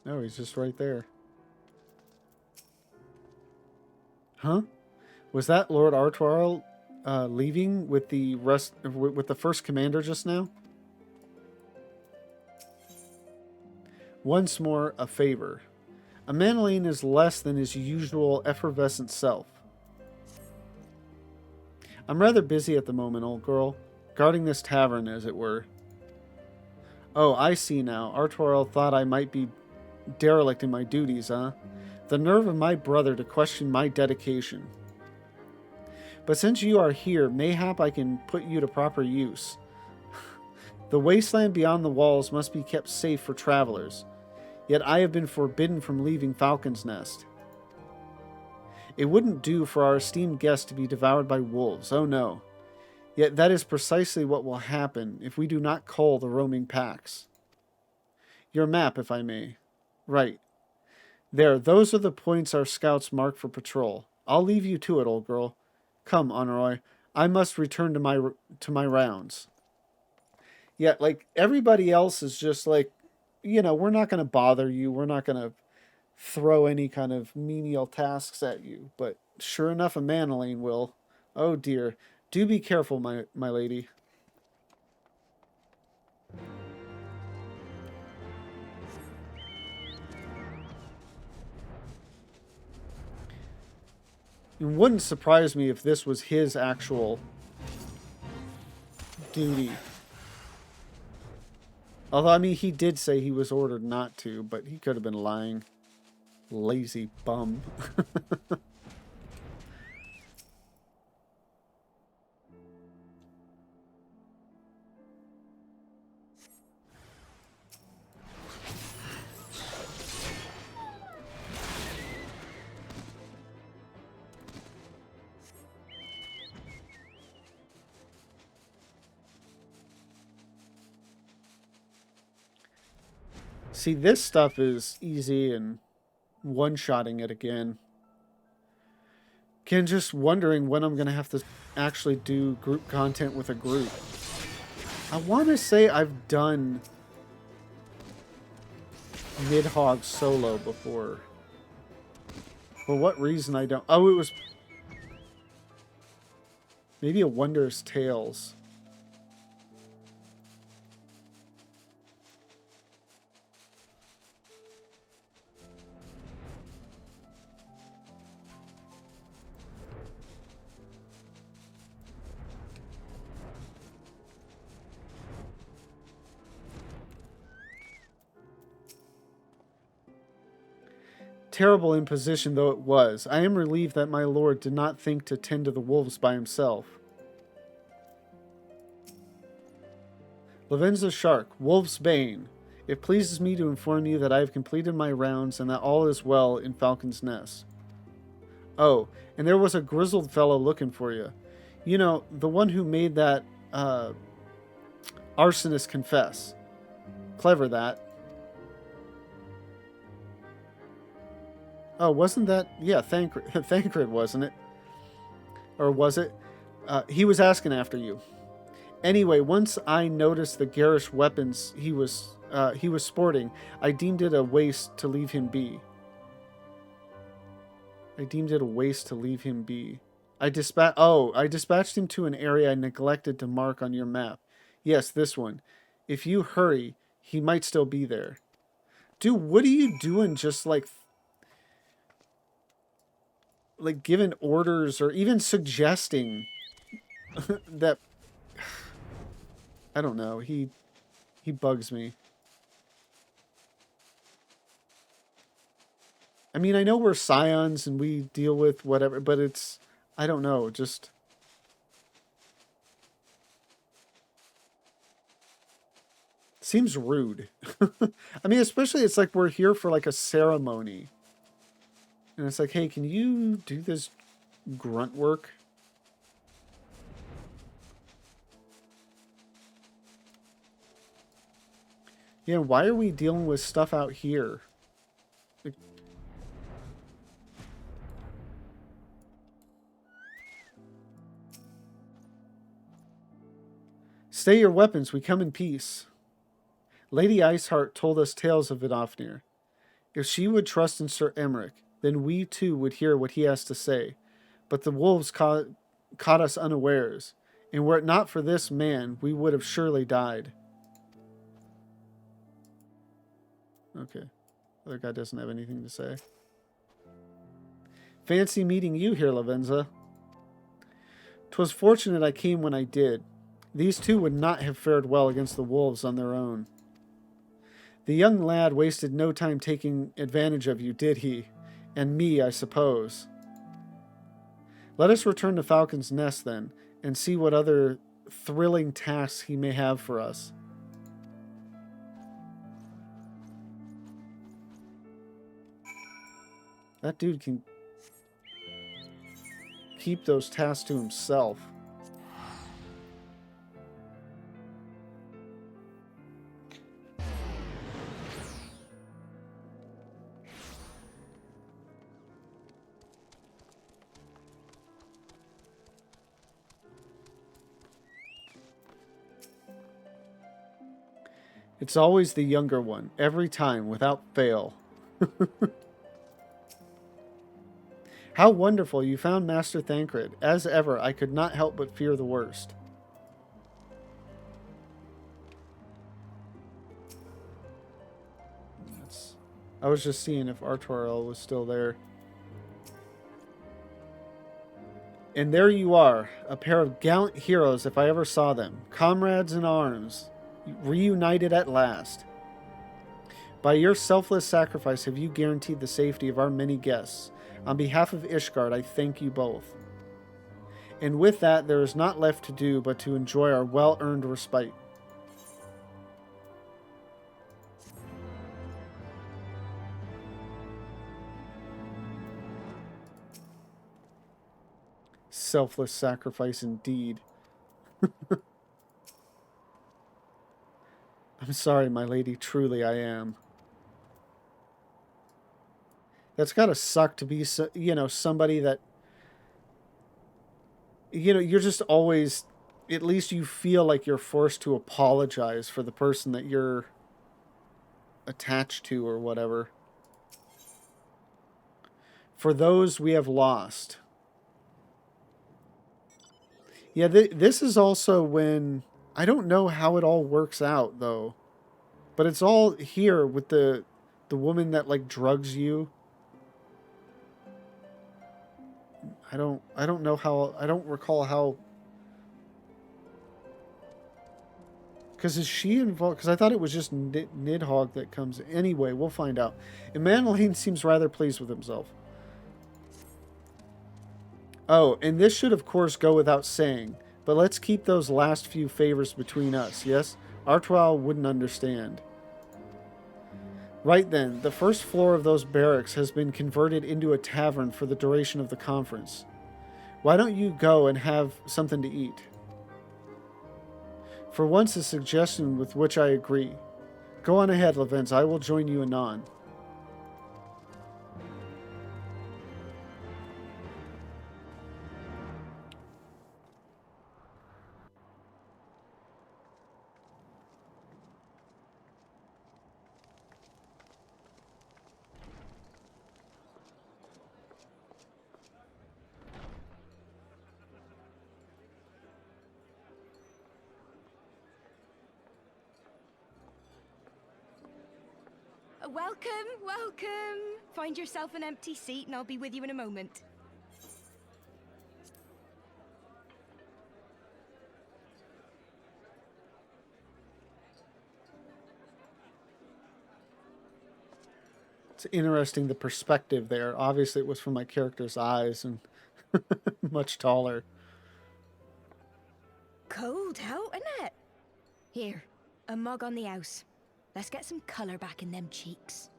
No, he's just right there. Huh? Was that Lord Artwarl leaving with the rest with the first commander just now? Once more, a favor. A Manoline is less than his usual effervescent self. I'm rather busy at the moment, old girl. Guarding this tavern, as it were. Oh, I see now. Artwarl thought I might be derelict in my duties, huh? The nerve of my brother to question my dedication. But since you are here, mayhap I can put you to proper use. The wasteland beyond the walls must be kept safe for travelers. Yet I have been forbidden from leaving Falcon's Nest. It wouldn't do for our esteemed guest to be devoured by wolves, oh no. Yet that is precisely what will happen if we do not cull the roaming packs. Your map, if I may. Right. There, those are the points our scouts mark for patrol. I'll leave you to it, old girl. Come, Honoroi. I must return to my rounds. Yet, like, everybody else is just like, you know, we're not going to bother you. We're not going to throw any kind of menial tasks at you. But sure enough, a Manoline will. Oh dear. Do be careful, my lady. It wouldn't surprise me if this was his actual duty. Although, I mean, he did say he was ordered not to, but he could have been lying. Lazy bum. See, this stuff is easy and one-shotting it again. Again, just wondering when I'm going to have to actually do group content with a group. I want to say I've done Nidhogg solo before. For what reason I don't... Oh, it was... Maybe a Wondrous Tales. Terrible imposition though it was, I am relieved that my lord did not think to tend to the wolves by himself. Lavenza Shark, Wolf's Bane. It pleases me to inform you that I have completed my rounds and that all is well in Falcon's Nest. Oh, and there was a grizzled fellow looking for you. You know, the one who made that arsonist confess. Clever, that. Oh, wasn't that... Yeah, Thancred, wasn't it? Or was it? He was asking after you. Anyway, once I noticed the garish weapons he was sporting, I deemed it a waste to leave him be. I dispatched him to an area I neglected to mark on your map. Yes, this one. If you hurry, he might still be there. Dude, what are you doing just like giving orders or even suggesting that... I don't know. He bugs me. I mean, I know we're scions and we deal with whatever, but it's... I don't know, just... Seems rude. I mean, especially it's like we're here for like a ceremony. And it's like, hey, can you do this grunt work? Yeah, why are we dealing with stuff out here? Stay your weapons, we come in peace. Lady Iceheart told us tales of Vidofnir. If she would trust in Sir Emmerich, then we too would hear what he has to say. But the wolves caught us unawares, and were it not for this man, we would have surely died. Okay. The other guy doesn't have anything to say. Fancy meeting you here, Lavenza. 'Twas fortunate I came when I did. These two would not have fared well against the wolves on their own. The young lad wasted no time taking advantage of you, did he? And me, I suppose. Let us return to Falcon's Nest, then, and see what other thrilling tasks he may have for us. That dude can keep those tasks to himself. It's always the younger one, every time, without fail. How wonderful you found Master Thancred. As ever, I could not help but fear the worst. I was just seeing if Artoriel was still there. And there you are, a pair of gallant heroes if I ever saw them. Comrades in arms, reunited at last. By your selfless sacrifice have you guaranteed the safety of our many guests. On behalf of Ishgard, I thank you both. And with that, there is not left to do but to enjoy our well-earned respite. Selfless sacrifice indeed. I'm sorry, my lady, truly I am. That's gotta suck to be, somebody that, you're just always, at least you feel like you're forced to apologize for the person that you're attached to or whatever. For those we have lost. Yeah, this is also when, I don't know how it all works out, though. But it's all here with the woman that, like, drugs you. I don't know how, I don't recall how. Because is she involved? Because I thought it was just Nidhogg that comes. Anyway, we'll find out. Emmanuel seems rather pleased with himself. Oh, and this should of course go without saying, but let's keep those last few favors between us, yes? Artois wouldn't understand. Right then, the first floor of those barracks has been converted into a tavern for the duration of the conference. Why don't you go and have something to eat? For once, a suggestion with which I agree. Go on ahead, Lavenza. I will join you anon. Welcome, welcome. Find yourself an empty seat and I'll be with you in a moment. It's interesting, the perspective there. Obviously, it was from my character's eyes and much taller. Cold out, isn't it? Here, a mug on the house. Let's get some colour back in them cheeks.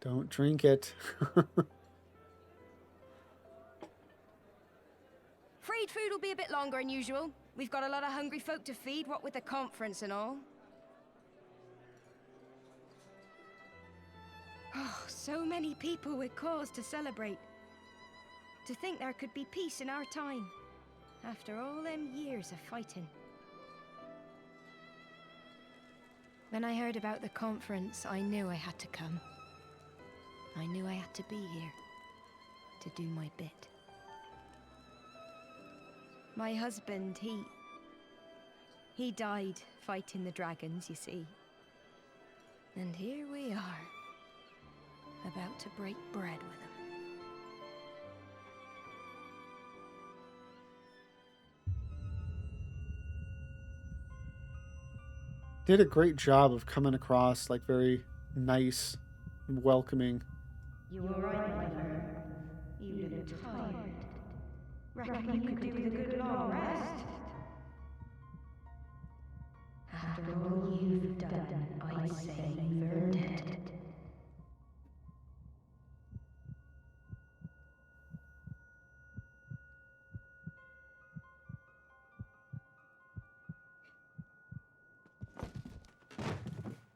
Don't drink it. Freed food will be a bit longer than usual. We've got a lot of hungry folk to feed, what with the conference and all. Oh, so many people with cause to celebrate. To think there could be peace in our time, after all them years of fighting. When I heard about the conference, I knew I had to come. I knew I had to be here, to do my bit. My husband, he died fighting the dragons, you see. And here we are, about to break bread with him. Did a great job of coming across like very nice and welcoming. You all right, my friend? You look tired. Reckon you could do with a good long rest? After all you've done, I'd say you've earned it.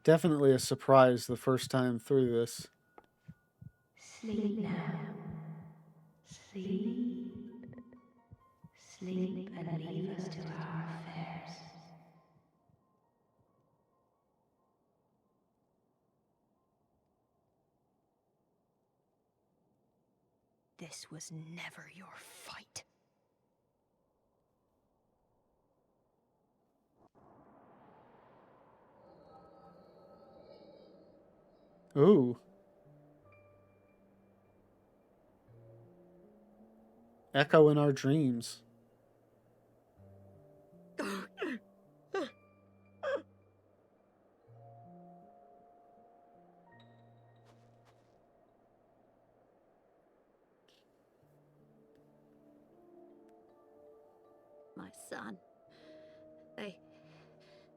Definitely a surprise the first time through this. Sleep now. Sleep. Sleep and leave us to our affairs. This was never your fight. Ooh. Echo in our dreams. My son.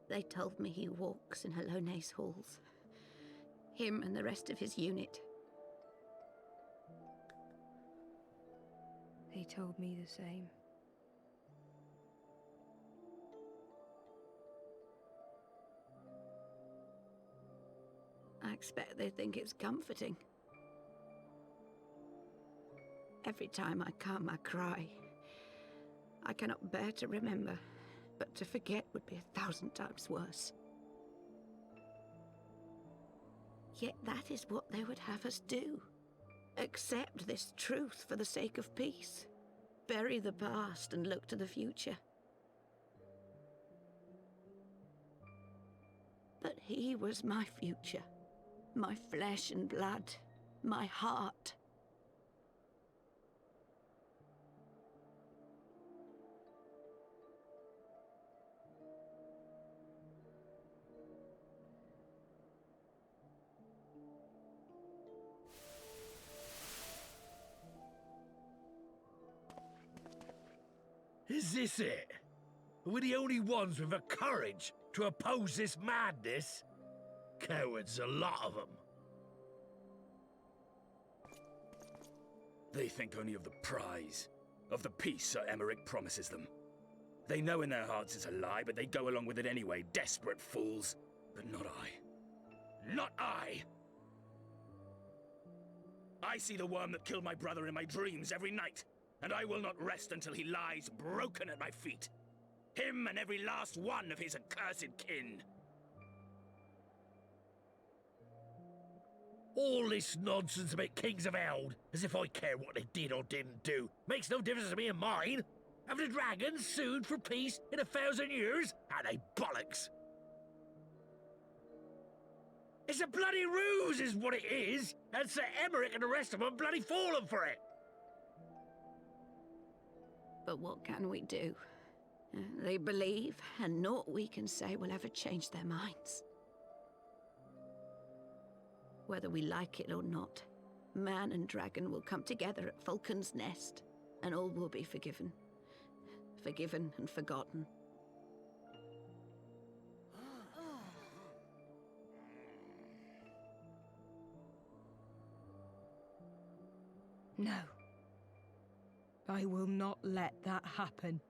They told me he walks in Hallone's halls. Him and the rest of his unit. They told me the same. I expect they think it's comforting. Every time I come, I cry. I cannot bear to remember, but to forget would be 1,000 times worse. Yet that is what they would have us do. Accept this truth for the sake of peace. Bury the past and look to the future. But he was my future. My flesh and blood. My heart. Is this it? We're the only ones with the courage to oppose this madness? Cowards, a lot of them. They think only of the prize, of the peace Sir Emmerich promises them. They know in their hearts it's a lie, but they go along with it anyway, desperate fools. But not I. Not I! I see the worm that killed my brother in my dreams every night, and I will not rest until he lies broken at my feet. Him and every last one of his accursed kin. All this nonsense about Kings of Eld, as if I care what they did or didn't do, makes no difference to me and mine. Have the dragons sued for peace in 1,000 years? Are they bollocks? It's a bloody ruse is what it is, and Sir Emmerich and the rest of them bloody fallen for it. But what can we do? They believe, and naught we can say will ever change their minds. Whether we like it or not, man and dragon will come together at Vulcan's Nest, and all will be forgiven. Forgiven and forgotten. No. I will not let that happen.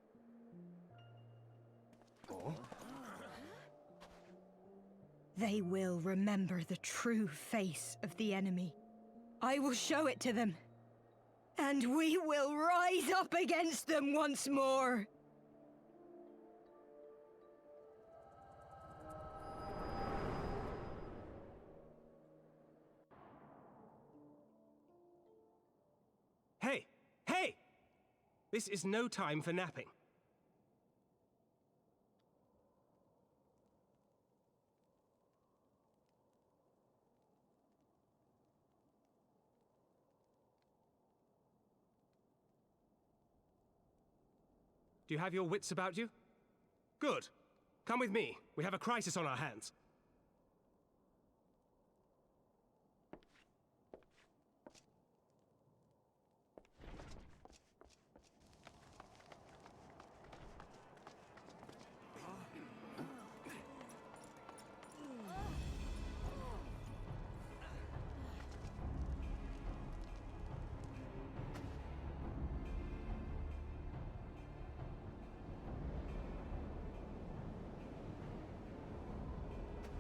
They will remember the true face of the enemy. I will show it to them. And we will rise up against them once more. This is no time for napping. Do you have your wits about you? Good. Come with me. We have a crisis on our hands.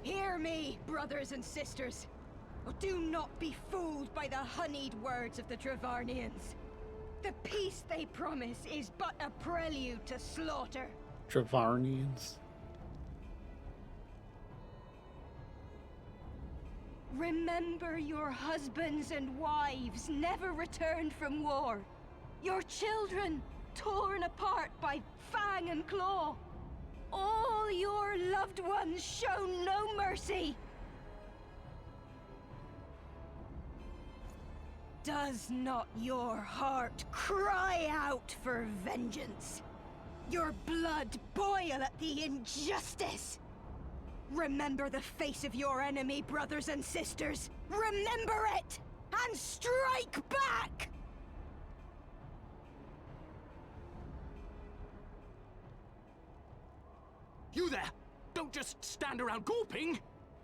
Hear me, brothers and sisters. Do not be fooled by the honeyed words of the Travarnians. The peace they promise is but a prelude to slaughter. Travarnians. Remember your husbands and wives never returned from war. Your children torn apart by fang and claw. All your loved ones shown no mercy. Does not your heart cry out for vengeance? Your blood boil at the injustice? Remember the face of your enemy, brothers and sisters. Remember it, and strike back! You there! Don't just stand around gawping!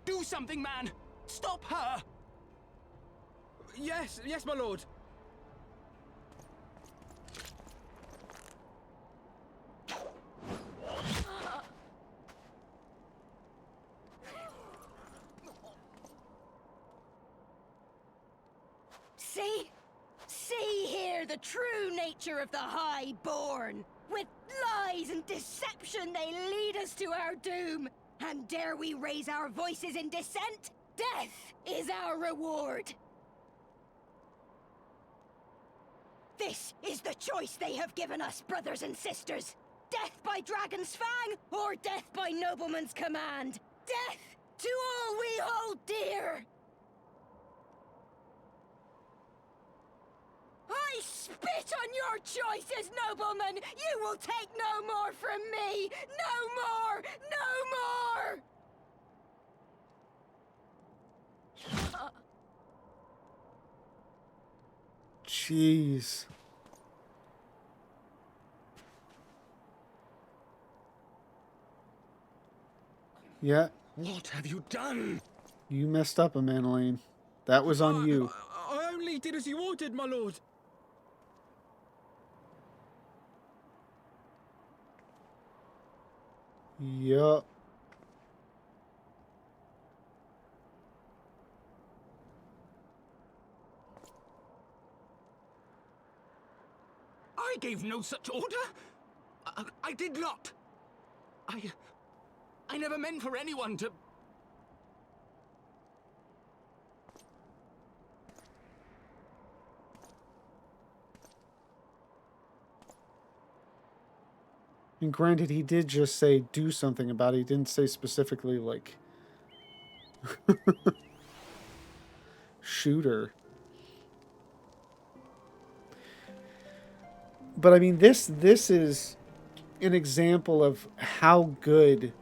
Do something, man! Stop her! Yes, my lord. See here the true nature of the Highborn. With lies and deception they lead us to our doom. And dare we raise our voices in dissent? Death is our reward. This is the choice they have given us, brothers and sisters. Death by dragon's fang, or death by nobleman's command. Death to all we hold dear. I spit on your choices, noblemen! You will take no more from me! No more! No more! Jeez. Yeah, What have you done? you messed up, Emanuele. That was on you. I only did as you ordered, my lord. Yup. I gave no such order. I did not. I never meant for anyone to... And granted, he did just say do something about it. He didn't say specifically, like, shoot her. But I mean, this is an example of how good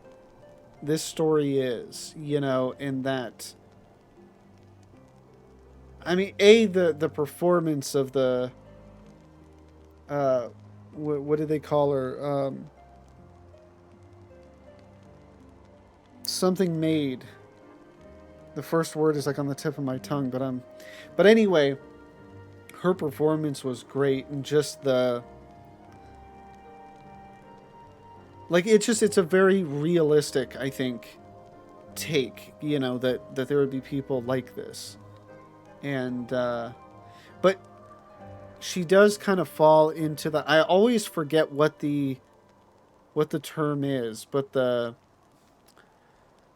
this story is, you know, in that, I mean, the performance of the, what do they call her? Something made. The first word is like on the tip of my tongue, but anyway, her performance was great, and just the, like, it's a very realistic, I think, take, you know, that there would be people like this. And, but she does kind of fall into the, I always forget what the term is, but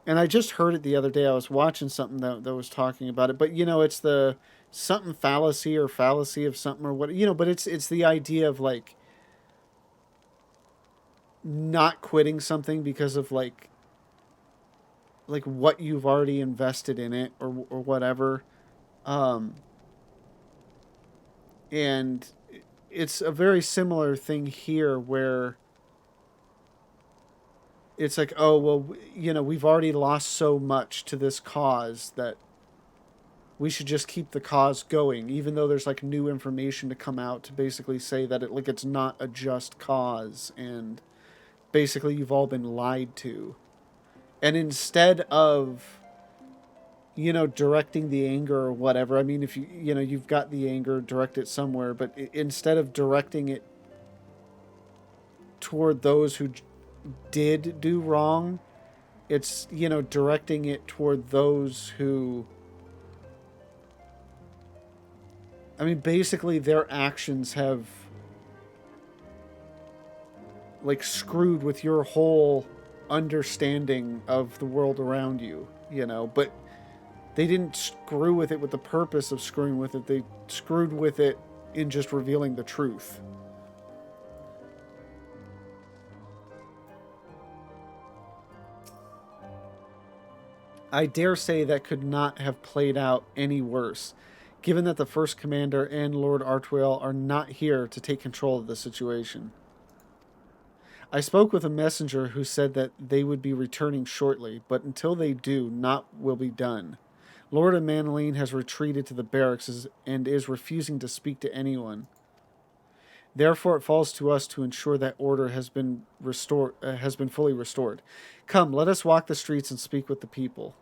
and I just heard it the other day. I was watching something that was talking about it, but, you know, it's the something fallacy or fallacy of something or what, you know, but it's the idea of, like, not quitting something because of like what you've already invested in it or whatever. Um, and it's a very similar thing here where it's like, oh, well, we've already lost so much to this cause that we should just keep the cause going, even though there's like new information to come out to basically say that it's not a just cause, and basically you've all been lied to. And instead of directing the anger or whatever, I mean, if you've got the anger, direct it somewhere, but instead of directing it toward those who did do wrong, it's directing it toward those who, I mean, basically their actions have like screwed with your whole understanding of the world around you, but they didn't screw with it with the purpose of screwing with it. They screwed with it in just revealing the truth. I dare say that could not have played out any worse, given that the First Commander and Lord Artwell are not here to take control of the situation. I spoke with a messenger who said that they would be returning shortly, but until they do, naught will be done. Lord Emanueline has retreated to the barracks and is refusing to speak to anyone. Therefore, it falls to us to ensure that order has been fully restored. Come, let us walk the streets and speak with the people.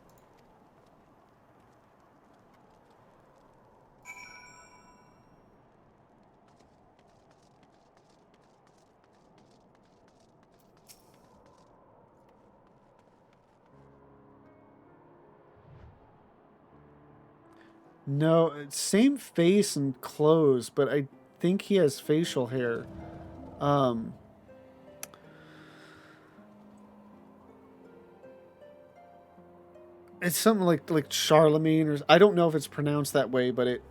No, same face and clothes, but I think he has facial hair. It's something like Charlemagne, or I don't know if it's pronounced that way, but it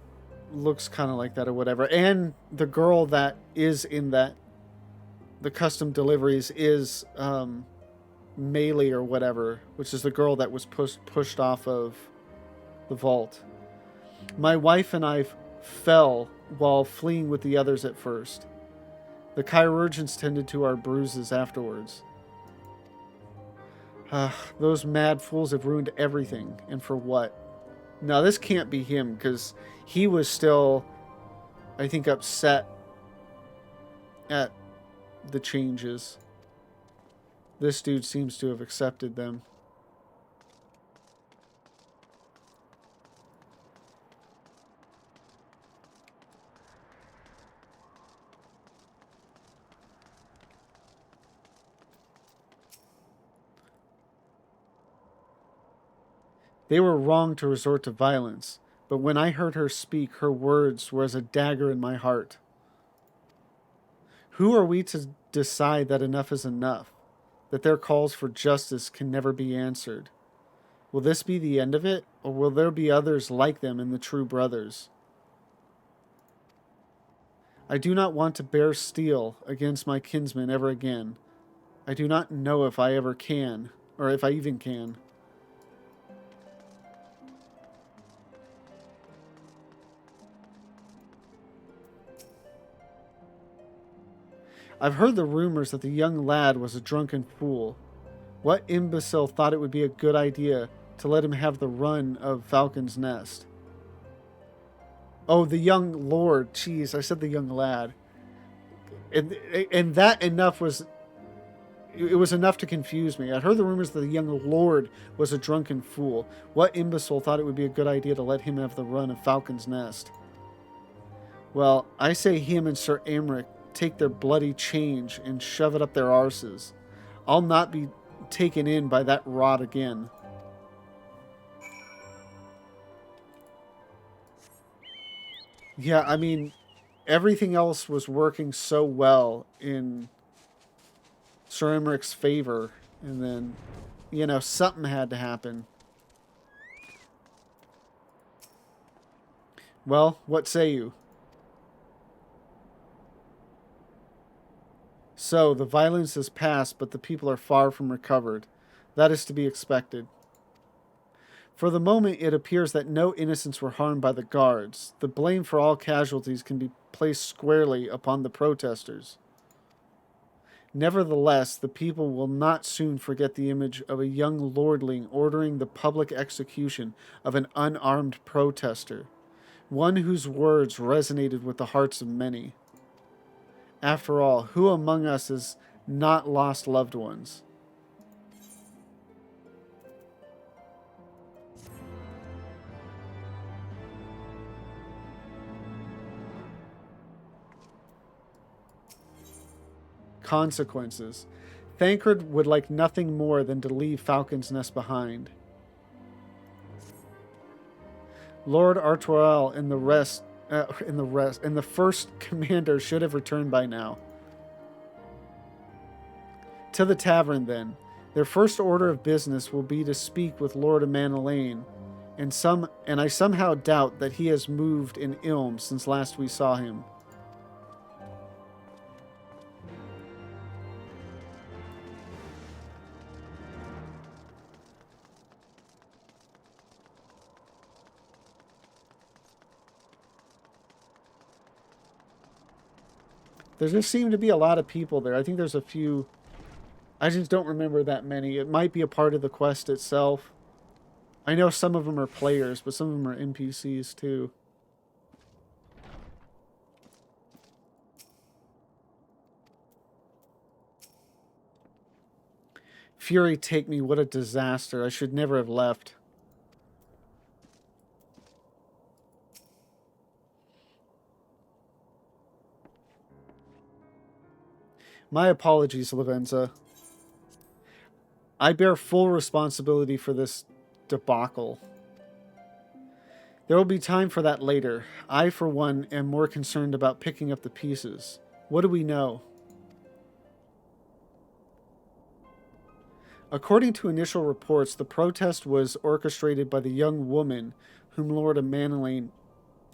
looks kind of like that or whatever. And the girl that is in the custom deliveries is Melee or whatever, which is the girl that was pushed off of the vault. My wife and I fell while fleeing with the others at first. The chirurgeons tended to our bruises afterwards. Those mad fools have ruined everything, and for what? Now, this can't be him, because he was still, I think, upset at the changes. This dude seems to have accepted them. They were wrong to resort to violence, but when I heard her speak, her words were as a dagger in my heart. Who are we to decide that enough is enough, that their calls for justice can never be answered? Will this be the end of it, or will there be others like them in the True Brothers? I do not want to bear steel against my kinsmen ever again. I do not know if I ever can, or if I even can. I've heard the rumors that the young lad was a drunken fool. What imbecile thought it would be a good idea to let him have the run of Falcon's Nest? Oh, the young lord. Jeez, I said the young lad. And that enough was... It was enough to confuse me. I'd heard the rumors that the young lord was a drunken fool. What imbecile thought it would be a good idea to let him have the run of Falcon's Nest? Well, I say him and Sir Aymeric take their bloody change and shove it up their arses. I'll not be taken in by that rot again. Yeah, I mean, everything else was working so well in Sir Emeric's favor, and then, something had to happen. Well, what say you? So, the violence has passed, but the people are far from recovered. That is to be expected. For the moment, it appears that no innocents were harmed by the guards. The blame for all casualties can be placed squarely upon the protesters. Nevertheless, the people will not soon forget the image of a young lordling ordering the public execution of an unarmed protester, one whose words resonated with the hearts of many. After all, who among us has not lost loved ones? Consequences. Thancred would like nothing more than to leave Falcon's Nest behind. Lord Artois and the first commander should have returned by now. To the tavern, then. Their first order of business will be to speak with Lord Amanalaine, and I somehow doubt that he has moved in Ilm since last we saw him. There just seem to be a lot of people there. I think there's a few. I just don't remember that many. It might be a part of the quest itself. I know some of them are players, but some of them are NPCs too. Fury take me, what a disaster. I should never have left. My apologies, Lavenza. I bear full responsibility for this debacle. There will be time for that later. I, for one, am more concerned about picking up the pieces. What do we know? According to initial reports, the protest was orchestrated by the young woman whom Lord Amanalaine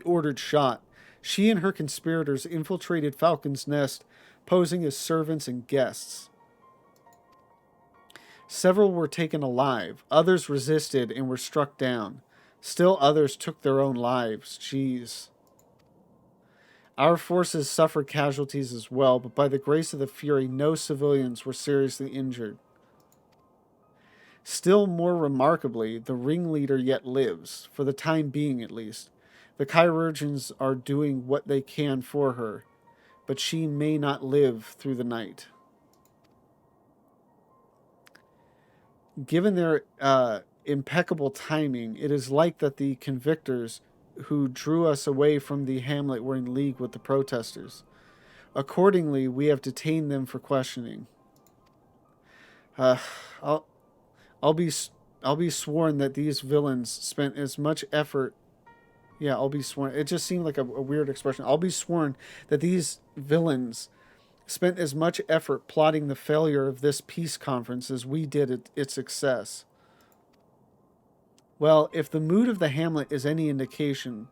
ordered shot. She and her conspirators infiltrated Falcon's Nest, posing as servants and guests. Several were taken alive. Others resisted and were struck down. Still others took their own lives. Jeez. Our forces suffered casualties as well, but by the grace of the Fury, no civilians were seriously injured. Still more remarkably, the ringleader yet lives, for the time being at least. The chirurgeons are doing what they can for her, but she may not live through the night. Given their impeccable timing, it is like that the convictors who drew us away from the hamlet were in league with the protesters. Accordingly, we have detained them for questioning. I'll be sworn that these villains spent as much effort. Yeah, I'll be sworn. It just seemed like a weird expression. I'll be sworn that these villains spent as much effort plotting the failure of this peace conference as we did at its success. Well, if the mood of the hamlet is any indication,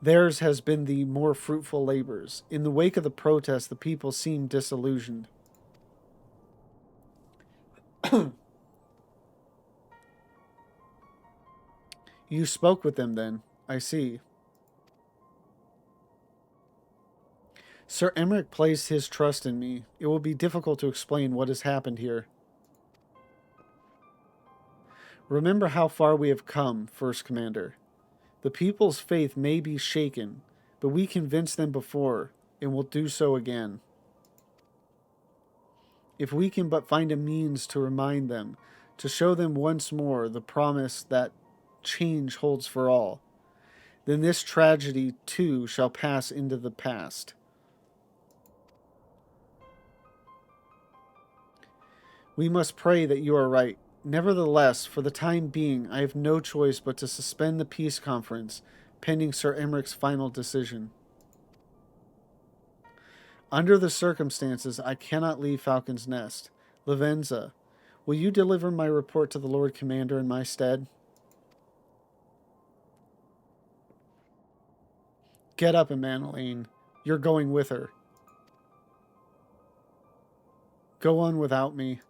theirs has been the more fruitful labors. In the wake of the protest, the people seemed disillusioned. You spoke with them, then. I see. Sir Emmerich placed his trust in me. It will be difficult to explain what has happened here. Remember how far we have come, First Commander. The people's faith may be shaken, but we convinced them before, and will do so again. If we can but find a means to remind them, to show them once more the promise that change holds for all, then this tragedy, too, shall pass into the past. We must pray that you are right. Nevertheless, for the time being, I have no choice but to suspend the peace conference, pending Sir Emmerich's final decision. Under the circumstances, I cannot leave Falcon's Nest. Lavenza, will you deliver my report to the Lord Commander in my stead? Get up, Amanalaine. You're going with her. Go on without me.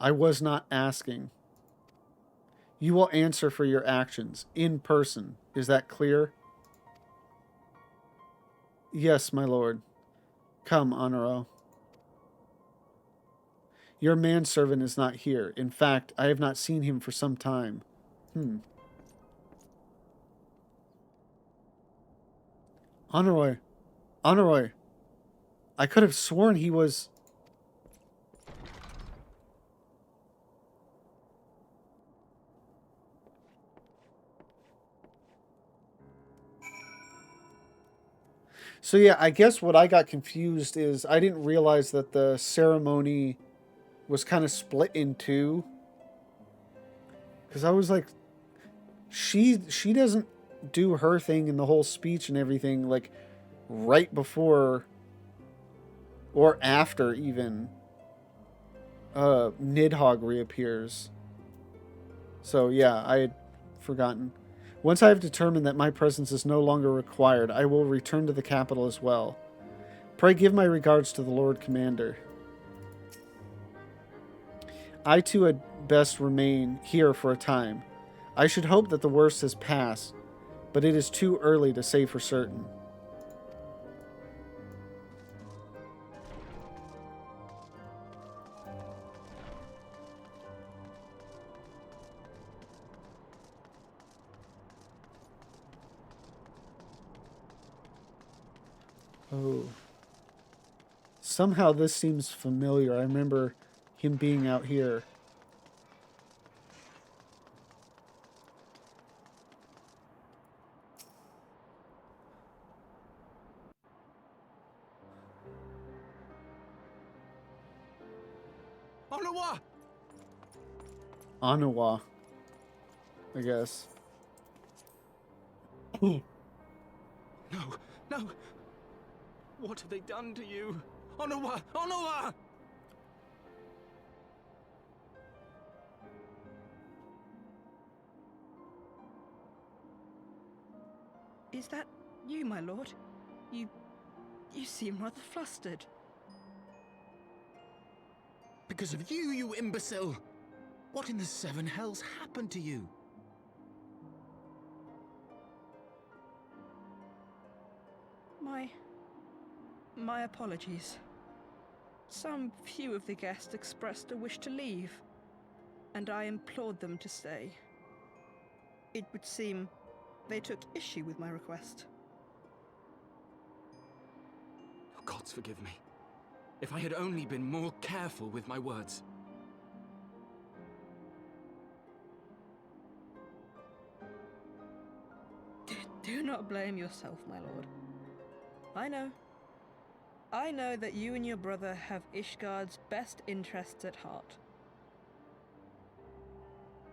I was not asking. You will answer for your actions in person. Is that clear? Yes, my lord. Come, Honoro. Your manservant is not here. In fact, I have not seen him for some time. Honoroy. Honoroy. I could have sworn he was... So yeah, I guess what I got confused is I didn't realize that the ceremony was kind of split in two. Because I was like, she doesn't do her thing in the whole speech and everything, like, right before or after even Nidhogg reappears. So yeah, I had forgotten. Once I have determined that my presence is no longer required, I will return to the capital as well. Pray give my regards to the Lord Commander. I too had best remain here for a time. I should hope that the worst has passed, but it is too early to say for certain. Oh. Somehow this seems familiar. I remember him being out here. Onawa! Anawa, I guess. No, no! What have they done to you? Onawa! Onawa! Is that you, my lord? You seem rather flustered. Because of you, you imbecile! What in the seven hells happened to you? My apologies. Some few of the guests expressed a wish to leave, and I implored them to stay. It would seem they took issue with my request. Oh, gods forgive me. If I had only been more careful with my words. Do not blame yourself, my lord. I know that you and your brother have Ishgard's best interests at heart.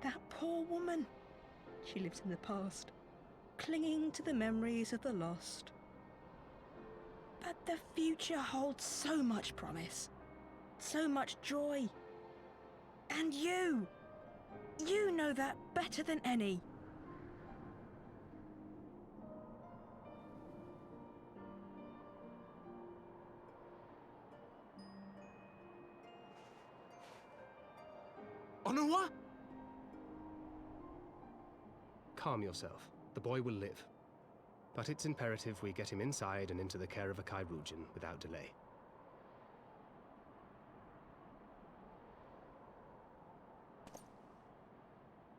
That poor woman. She lives in the past, clinging to the memories of the lost. But the future holds so much promise, so much joy. And you know that better than any. Onawa? Calm yourself. The boy will live. But it's imperative we get him inside and into the care of a Kyrujin without delay.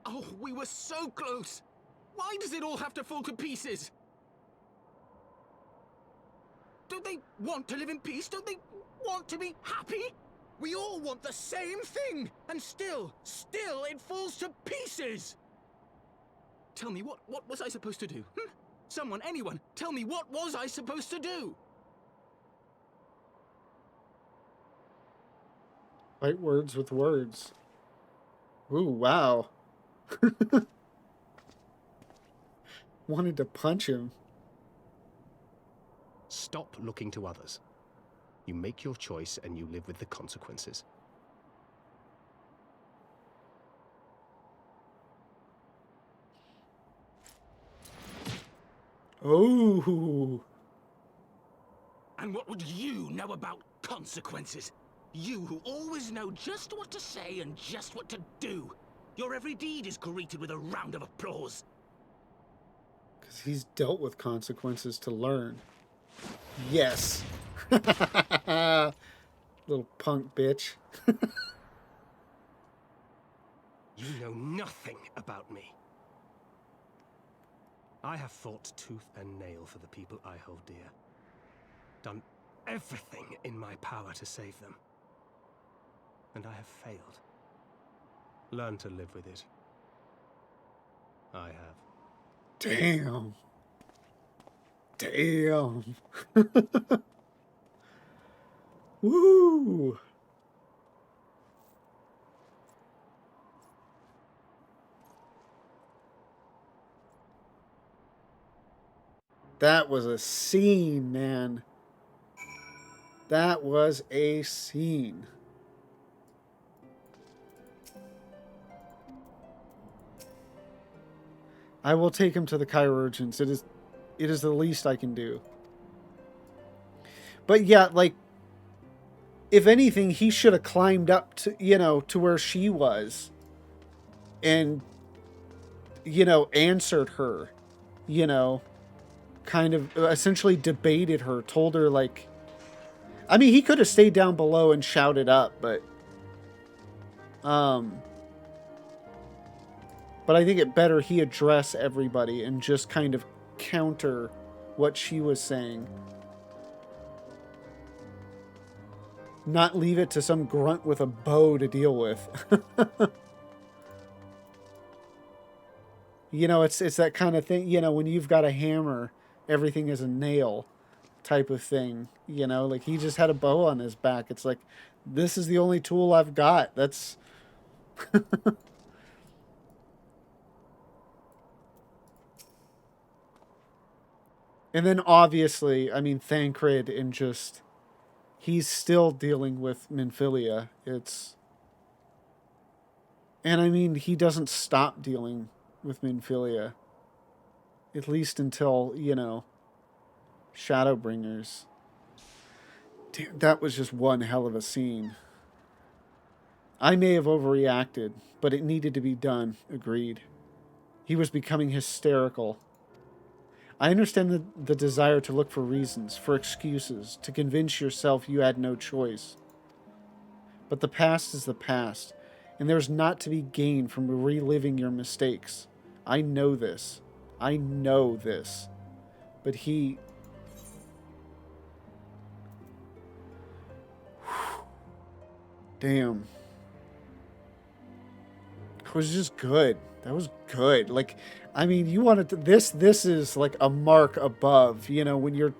Oh, we were so close! Why does it all have to fall to pieces? Don't they want to live in peace? Don't they want to be happy? We all want the same thing! And still it falls to pieces! Tell me, what was I supposed to do? Someone, anyone, tell me, what was I supposed to do? Fight words with words. Ooh, wow. Wanted to punch him. Stop looking to others. You make your choice and you live with the consequences. Oh. And what would you know about consequences? You who always know just what to say and just what to do. Your every deed is greeted with a round of applause. Because he's dealt with consequences to learn. Yes. Little punk bitch. You know nothing about me. I have fought tooth and nail for the people I hold dear. Done everything in my power to save them. And I have failed. Learn to live with it. I have. Damn. Damn. Woo. That was a scene, man. That was a scene. I will take him to the chirurgeons. It is the least I can do. But yeah, like, if anything, he should have climbed up to, to where she was and, answered her, kind of essentially debated her, told her, like, I mean, he could have stayed down below and shouted up, but I think it better he address everybody and just kind of counter what she was saying. Not leave it to some grunt with a bow to deal with. It's that kind of thing, when you've got a hammer, everything is a nail type of thing. Like he just had a bow on his back. It's like, this is the only tool I've got. That's... And then obviously, I mean, Thancred and just... He's still dealing with Minfilia. And I mean, he doesn't stop dealing with Minfilia. At least until, Shadowbringers. Damn, that was just one hell of a scene. I may have overreacted, but it needed to be done. Agreed. He was becoming hysterical. I understand the desire to look for reasons, for excuses, to convince yourself you had no choice. But the past is the past, and there's not to be gain from reliving your mistakes. I know this. I know this. But he... Damn. It was just good. That was good. Like, I mean, you wanted to... This is like a mark above, when you're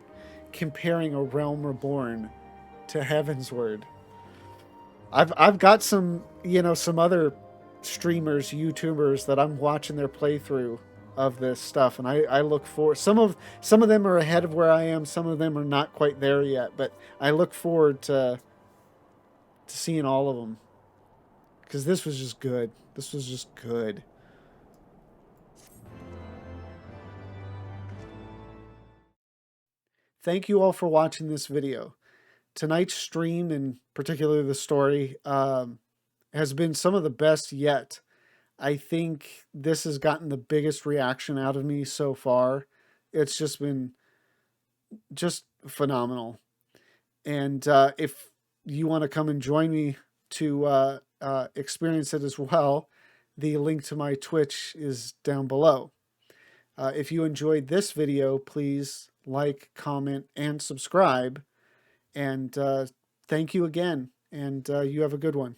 comparing A Realm Reborn to Heavensward. I've got some, some other streamers, YouTubers that I'm watching their playthrough of this stuff, and I look for some of them are ahead of where I am, some of them are not quite there yet, but I look forward to seeing all of them, because this was just good. This was just good. Thank you all for watching this video. Tonight's stream, and particularly the story, has been some of the best yet. I think this has gotten the biggest reaction out of me so far. It's just been just phenomenal. And if you want to come and join me to experience it as well, the link to my Twitch is down below. If you enjoyed this video, please like, comment, and subscribe. And thank you again. And you have a good one.